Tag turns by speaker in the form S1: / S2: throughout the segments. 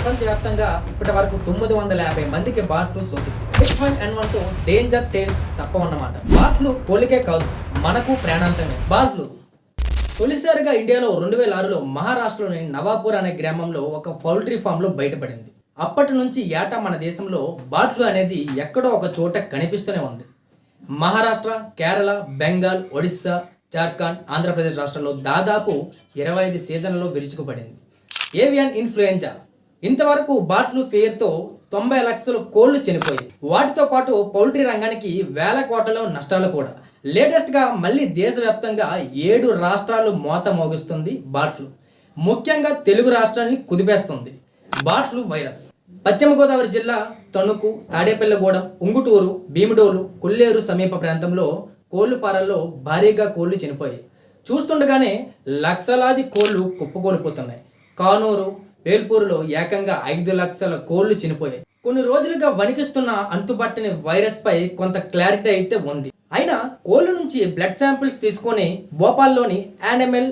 S1: ప్రపంచవ్యాప్తంగా ఇప్పటి వరకు 950 మందికి బర్డ్ ఫ్లూ సోకింది. H5N1తో డేంజర్ టేల్స్ తప్పవన్నమాట. బర్డ్ ఫ్లూ పోలికే కాదు, మనకు ప్రాణాంతమే. బర్డ్ ఫ్లూ తొలిసారిగా ఇండియాలో 2006లో మహారాష్ట్రలోని నవాపూర్ అనే గ్రామంలో ఒక పౌల్ట్రీ ఫామ్లో బయటపడింది. అప్పటి నుంచి ఏటా మన దేశంలో బర్డ్ ఫ్లూ అనేది ఎక్కడో ఒక చోట కనిపిస్తూనే ఉంది. మహారాష్ట్ర, కేరళ, బెంగాల్, ఒడిస్సా, జార్ఖండ్, ఆంధ్రప్రదేశ్ రాష్ట్రాల్లో దాదాపు 25 సీజన్లలో విరుచుకుపడింది. Avian influenza. ఇంతవరకు బర్డ్ ఫ్లూ ఫేర్తో 90 లక్షల కోళ్లు చనిపోయాయి. వాటితో పాటు పౌల్ట్రీ రంగానికి వేల కోట్ల నష్టాలు కూడా. లేటెస్ట్గా మళ్ళీ దేశవ్యాప్తంగా 7 రాష్ట్రాలు మోత మోగిస్తుంది బర్డ్ ఫ్లూ. ముఖ్యంగా తెలుగు రాష్ట్రాన్ని కుదిపేస్తుంది బర్డ్ ఫ్లూ వైరస్. పశ్చిమ గోదావరి జిల్లా తణుకు, తాడేపల్లిగూడెం, ఉంగుటూరు, భీమిడోలు, కొల్లేరు సమీప ప్రాంతంలో కోళ్లు పారల్లో భారీగా కోళ్లు చనిపోయాయి. చూస్తుండగానే లక్షలాది కోళ్లు కుప్పకూలిపోతున్నాయి. కానూరు, వేల్పూరులో ఏకంగా 5 లక్షల కోళ్లు చనిపోయాయి. కొన్ని రోజులుగా వణికిస్తున్న అంతుబట్టని వైరస్ పై కొంత క్లారిటీ అయితే ఉంది. అయినా కోళ్ల నుంచి బ్లడ్ శాంపిల్స్ తీసుకొని భోపాల్లోని యానిమల్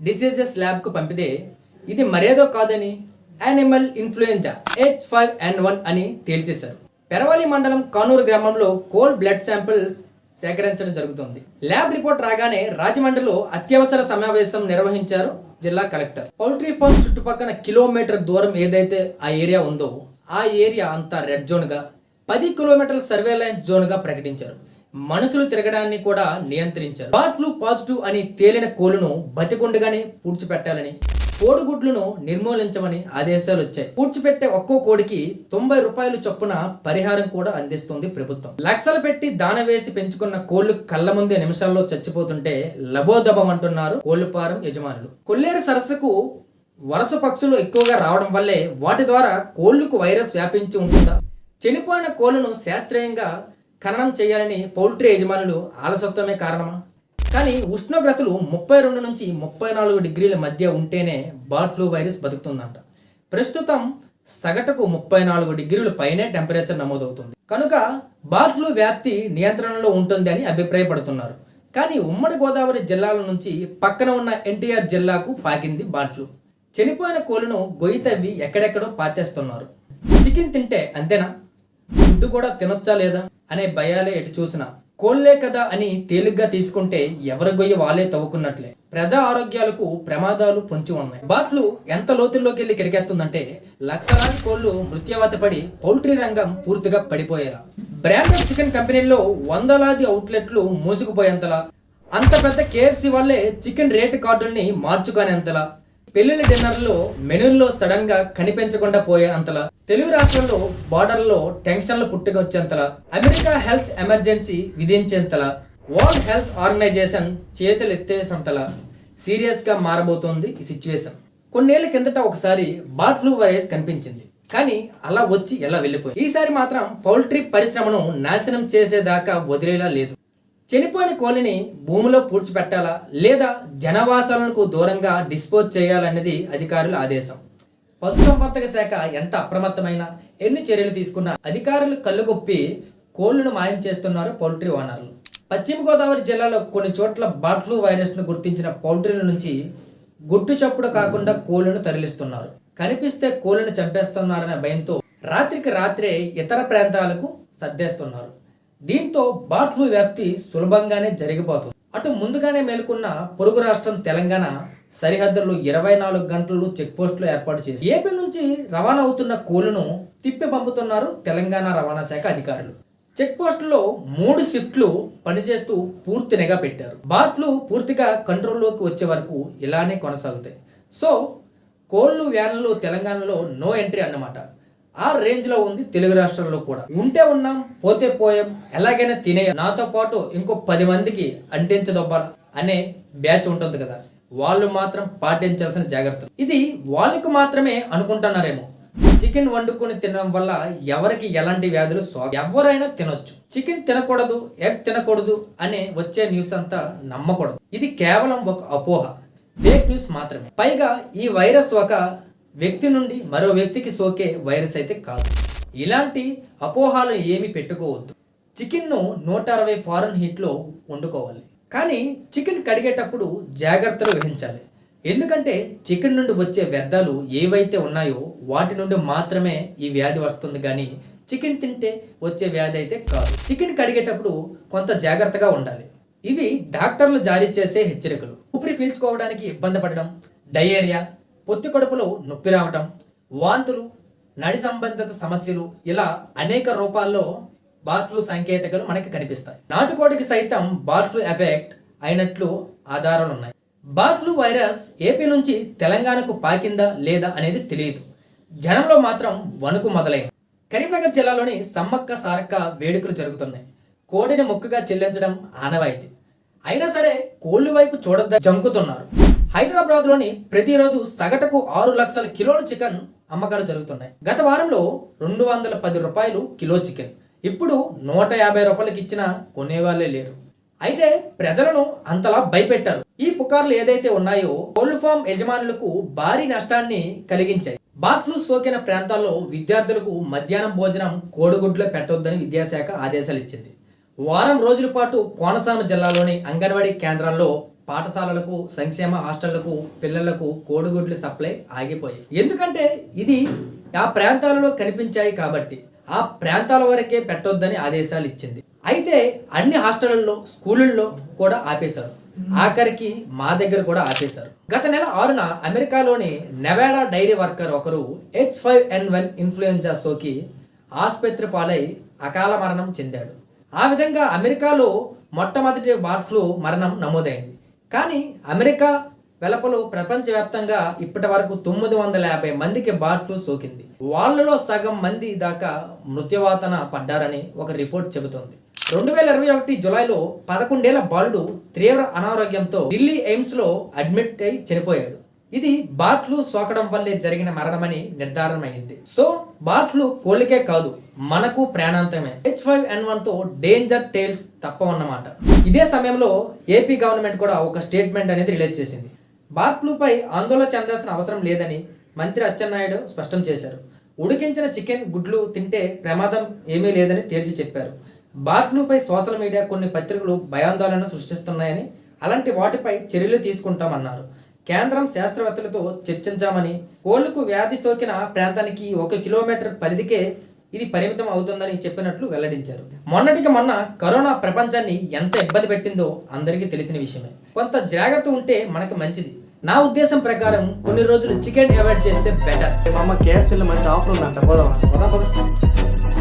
S1: డిసీజెస్ ల్యాబ్కు పంపితే ఇది మరేదో కాదని యానిమల్ ఇన్ఫ్లుయెంజా H5N1 అని తేల్చేశారు. పెరవలి మండలం కానూరు గ్రామంలో కోల్ బ్లడ్ శాంపిల్స్ సేకరించడం జరుగుతుంది. ల్యాబ్ రిపోర్ట్ రాగానే రాజమండ్రిలో అత్యవసర సమావేశం నిర్వహించారు జిల్లా కలెక్టర్. పౌల్ట్రీ ఫార్మ్ చుట్టుపక్కల కిలోమీటర్ దూరం ఏదైతే ఆ ఏరియా ఉందో ఆ ఏరియా అంతా రెడ్ జోన్గా, 10 కిలోమీటర్ల సర్వేలెన్స్ జోన్గా ప్రకటించారు. మనుషులు తిరగడాన్ని కూడా నియంత్రించారు. బర్డ్ ఫ్లూ పాజిటివ్ అని తేలిన కోళ్లను బతికుండగానే పూడ్చిపెట్టాలని, కోడిగుడ్లను నిర్మూలించమని ఆదేశాలు వచ్చాయి. పూడ్చిపెట్టే ఒక్కో కోడికి 90 రూపాయలు చొప్పున పరిహారం కూడా అందిస్తుంది ప్రభుత్వం. లక్షలు పెట్టి దాన వేసి పెంచుకున్న కోళ్లు కళ్ళ ముందే నిమిషాల్లో చచ్చిపోతుంటే లబోదబం అంటున్నారు కోళ్ల ఫారం యజమానులు. కొల్లేరు సరస్సుకు వలస పక్షులు ఎక్కువగా రావడం వల్లే వాటి ద్వారా కోళ్లకు వైరస్ వ్యాపించి ఉంటుందా? చనిపోయిన కోళ్లను శాస్త్రీయంగా ఖననం చేయాలని పౌల్ట్రీ యజమానులు ఆలస్యమే కారణమా? కానీ ఉష్ణోగ్రతలు 32 నుంచి 34 డిగ్రీల మధ్య ఉంటేనే బర్డ్ ఫ్లూ వైరస్ బతుకుతుందంట. ప్రస్తుతం సగటుకు 34 డిగ్రీల పైనే టెంపరేచర్ నమోదవుతుంది. కనుక బర్డ్ ఫ్లూ వ్యాప్తి నియంత్రణలో ఉంటుంది అని అభిప్రాయపడుతున్నారు. కానీ ఉమ్మడి గోదావరి జిల్లాల నుంచి పక్కన ఉన్న ఎన్టీఆర్ జిల్లాకు పాకింది బర్డ్ ఫ్లూ. చనిపోయిన కోళ్లను గొయ్యి తవ్వి ఎక్కడెక్కడో పాతేస్తున్నారు. చికెన్ తింటే అంతేనా, ఫుడ్ కూడా తినొచ్చా లేదా అనే భయాలే ఎటు చూసినా. కోళ్లే కదా అని తేలిగ్గా తీసుకుంటే ఎవరి గొయ్యి వాళ్ళే తవ్వుకున్నట్లే. ప్రజా ఆరోగ్యాలకు ప్రమాదాలు పొంచి ఉన్నాయి. బర్డ్ ఫ్లూ ఎంత లోతుల్లోకి వెళ్ళి కిరికేస్తుందంటే లక్షలాది కోళ్లు మృత్యువాత పడి పౌల్ట్రీ రంగం పూర్తిగా పడిపోయేలా. బ్రాండెడ్ చికెన్ కంపెనీల్లో వందలాది అవుట్లెట్లు మూసుకుపోయేంతలా, అంత పెద్ద KFC వాళ్ళే చికెన్ రేటు కార్డుల్ని మార్చుకునేంతలా, పెళ్లిళ్ళ డిన్నర్లో మెనూల్లో సడన్ గా కనిపించకుండా పోయే అంతలా, తెలుగు రాష్ట్రాల్లో బార్డర్లో టెన్షన్లు పుట్టుకొచ్చేంతలా, అమెరికా హెల్త్ ఎమర్జెన్సీ విధించేంతలా, వరల్డ్ హెల్త్ ఆర్గనైజేషన్ చేతులు ఎత్తేసంతలా సీరియస్ గా మారబోతోంది ఈ సిచ్యువేషన్. కొన్నేళ్ల కిందట ఒకసారి బర్డ్ ఫ్లూ వైరస్ కనిపించింది. కానీ అలా వచ్చి ఎలా వెళ్ళిపోయింది. ఈసారి మాత్రం పౌల్ట్రీ పరిశ్రమను నాశనం చేసేదాకా వదిలేలా లేదు. చనిపోయిన కోళ్ళని భూమిలో పూడ్చిపెట్టాలా లేదా జనవాసాలకు దూరంగా డిస్పోజ్ చేయాలన్నది అధికారుల ఆదేశం. పశుసంవర్ధక శాఖ ఎంత అప్రమత్తమైన, ఎన్ని చర్యలు తీసుకున్నా అధికారులు కళ్ళుగొప్పి కోళ్లను మాయం చేస్తున్నారు పౌల్ట్రీ ఓనర్లు. పశ్చిమ గోదావరి జిల్లాలో కొన్ని చోట్ల బర్డ్ ఫ్లూ వైరస్ను గుర్తించిన పౌల్ట్రీల నుంచి గుట్టు చప్పుడు కాకుండా కోళ్లను తరలిస్తున్నారు. కనిపిస్తే కోళ్లను చంపేస్తున్నారనే భయంతో రాత్రికి రాత్రే ఇతర ప్రాంతాలకు సర్దేస్తున్నారు. దీంతో బర్డ్ ఫ్లూ వ్యాప్తి సులభంగానే జరిగిపోతుంది. అటు ముందుగానే మేలుకున్న పొరుగు రాష్ట్రం తెలంగాణ సరిహద్దుల్లో 24 గంటలు చెక్ పోస్టులు ఏర్పాటు చేసి ఏపీ నుంచి రవాణా అవుతున్న కోళ్లను తిప్పి పంపుతున్నారు తెలంగాణ రవాణా శాఖ అధికారులు. చెక్ పోస్టులో 3 షిఫ్ట్లు పనిచేస్తూ పూర్తి నిఘా పెట్టారు. బర్డ్ ఫ్లూ పూర్తిగా కంట్రోల్లోకి వచ్చే వరకు ఇలానే కొనసాగుతాయి. సో కోళ్లు వ్యాన్లు తెలంగాణలో నో ఎంట్రీ అన్నమాట. ఆ రేంజ్ లో ఉంది తెలుగు రాష్ట్రాల్లో కూడా. ఉంటే ఉన్నాం, పోతే పోయాం, ఎలాగైనా తినేయ, నాతో పాటు ఇంకో 10 మందికి అంటించదొబ్బాల అనే బ్యాచ్ ఉంటుంది కదా, వాళ్ళు మాత్రం పాటించాల్సిన జాగ్రత్తలు. ఇది వాళ్ళకు మాత్రమే అనుకుంటున్నారేమో. చికెన్ వండుకొని తినడం వల్ల ఎవరికి ఎలాంటి వ్యాధులు ఎవరైనా తినొచ్చు. చికెన్ తినకూడదు, ఎగ్ తినకూడదు అనే వచ్చే న్యూస్ అంతా నమ్మకూడదు. ఇది కేవలం ఒక అపోహ, ఫేక్ న్యూస్ మాత్రమే. పైగా ఈ వైరస్ ఒక వ్యక్తి నుండి మరో వ్యక్తికి సోకే వైరస్ అయితే కాదు. ఇలాంటి అపోహాలు ఏమి పెట్టుకోవద్దు. చికెన్ను 160 ఫారెన్ హీట్లో వండుకోవాలి. కానీ చికెన్ కడిగేటప్పుడు జాగ్రత్తలు వహించాలి. ఎందుకంటే చికెన్ నుండి వచ్చే వ్యర్థాలు ఏవైతే ఉన్నాయో వాటి నుండి మాత్రమే ఈ వ్యాధి వస్తుంది కానీ చికెన్ తింటే వచ్చే వ్యాధి అయితే కాదు. చికెన్ కడిగేటప్పుడు కొంత జాగ్రత్తగా ఉండాలి. ఇవి డాక్టర్లు జారీ చేసే హెచ్చరికలు. ఊపిరి పీల్చుకోవడానికి ఇబ్బంది పడడం, డయేరియా, పొత్తి కడుపులో నొప్పి రావడం, వాంతులు, నడి సంబంధిత సమస్యలు ఇలా అనేక రూపాల్లో బర్డ్ ఫ్లూ సంకేతాలు మనకి కనిపిస్తాయి. నాటుకోడికి సైతం బర్డ్ ఫ్లూ ఎఫెక్ట్ అయినట్లు ఆధారాలు ఉన్నాయి. బర్డ్ ఫ్లూ వైరస్ ఏపీ నుంచి తెలంగాణకు పాకిందా లేదా అనేది తెలియదు. జనంలో మాత్రం వణుకు మొదలైంది. కరీంనగర్ జిల్లాలోని సమ్మక్క సారక్క వేడుకలు జరుగుతున్నాయి. కోడిని మొక్కుగా చెల్లించడం ఆనవాయితీ. అయినా సరే కోళ్ళ వైపు చూడద్దని జంకుతున్నారు. హైదరాబాద్లోని ప్రతిరోజు సగటుకు 6 లక్షల కిలోల చికెన్ అమ్మకాలు జరుగుతున్నాయి. గత వారంలో 210 రూపాయలు కిలో చికెన్. ఇప్పుడు 150 రూపాయలకి ఇచ్చినా కొనేవాళ్ళే లేరు. అయితే ప్రజలను అంతలా భయపెట్టారు. ఈ పుకార్లు ఏదైతే ఉన్నాయో కోళ్ల ఫామ్ యజమానులకు భారీ నష్టాన్ని కలిగించాయి. బర్డ్ ఫ్లూ సోకిన ప్రాంతాల్లో విద్యార్థులకు మధ్యాహ్నం భోజనం కోడిగుడ్లో పెట్టొద్దని విద్యాశాఖ ఆదేశాలు ఇచ్చింది. వారం రోజుల పాటు కోనసీమ జిల్లాలోని అంగన్వాడీ కేంద్రాల్లో, పాఠశాలలకు, సంక్షేమ హాస్టళ్లకు పిల్లలకు కోడిగుడ్లు సప్లై ఆగిపోయాయి. ఎందుకంటే ఇది ఆ ప్రాంతాలలో కనిపించాయి కాబట్టి ఆ ప్రాంతాల వరకే పెట్టొద్దని ఆదేశాలు ఇచ్చింది. అయితే అన్ని హాస్టళ్లలో, స్కూళ్ళల్లో కూడా ఆపేశారు. ఆఖరికి మా దగ్గర కూడా ఆపేశారు. గత నెల 6న అమెరికాలోని నెవాడా డైరీ వర్కర్ ఒకరు H5N1 ఇన్ఫ్లుయెంజా సోకి ఆసుపత్రి పాలై అకాల మరణం చెందాడు. ఆ విధంగా అమెరికాలో మొట్టమొదటి బర్డ్ ఫ్లూ మరణం నమోదైంది. కానీ అమెరికా వెలుపల ప్రపంచవ్యాప్తంగా ఇప్పటి వరకు 950 మందికి బర్డ్ ఫ్లూ సోకింది. వాళ్ళలో సగం మంది దాకా మృత్యువాతన పడ్డారని ఒక రిపోర్ట్ చెబుతోంది. 2021 జులైలో 11 ఏళ్ల బాలుడు తీవ్ర అనారోగ్యంతో ఢిల్లీ ఎయిమ్స్ లో అడ్మిట్ అయి చనిపోయాడు. ఇది బర్డ్ ఫ్లూ సోకడం వల్లే జరిగిన మరణమని నిర్ధారణ అయింది. సో బర్డ్ ఫ్లూ కోళ్ళకే కాదు, మనకు ప్రాణాంతమే. H5N1 తో డేంజర్ టేల్స్ తప్పవన్నమాట. ఇదే సమయంలో ఏపీ గవర్నమెంట్ కూడా ఒక స్టేట్మెంట్ అనేది రిలీజ్ చేసింది. బర్డ్ ఫ్లూపై ఆందోళన చెందాల్సిన అవసరం లేదని మంత్రి అచ్చెన్నాయుడు స్పష్టం చేశారు. ఉడికించిన చికెన్, గుడ్లు తింటే ప్రమాదం ఏమీ లేదని తేల్చి చెప్పారు. బర్డ్ ఫ్లూపై సోషల్ మీడియా కొన్ని పత్రికలు భయాందోళన సృష్టిస్తున్నాయని, అలాంటి వాటిపై చర్యలు తీసుకుంటామన్నారు. కేంద్రం శాస్త్రవేత్తలతో చర్చించామని, కోళ్లకు వ్యాధి సోకిన ప్రాంతానికి 1 కిలోమీటర్ పరిధికే ఇది పరిమితం అవుతుందని చెప్పినట్లు వెల్లడించారు. మొన్నటికి మొన్న కరోనా ప్రపంచాన్ని ఎంత ఇబ్బంది పెట్టిందో అందరికీ తెలిసిన విషయమే. కొంత జాగ్రత్త ఉంటే మనకు మంచిది. నా ఉద్దేశం ప్రకారం కొన్ని రోజులు చికెన్ అవాయిడ్ చేస్తే బెటర్.
S2: మా అమ్మ కేఎఫ్సీలో మంచి ఆఫర్ ఉందంట, పోదామా?
S1: పోదాం.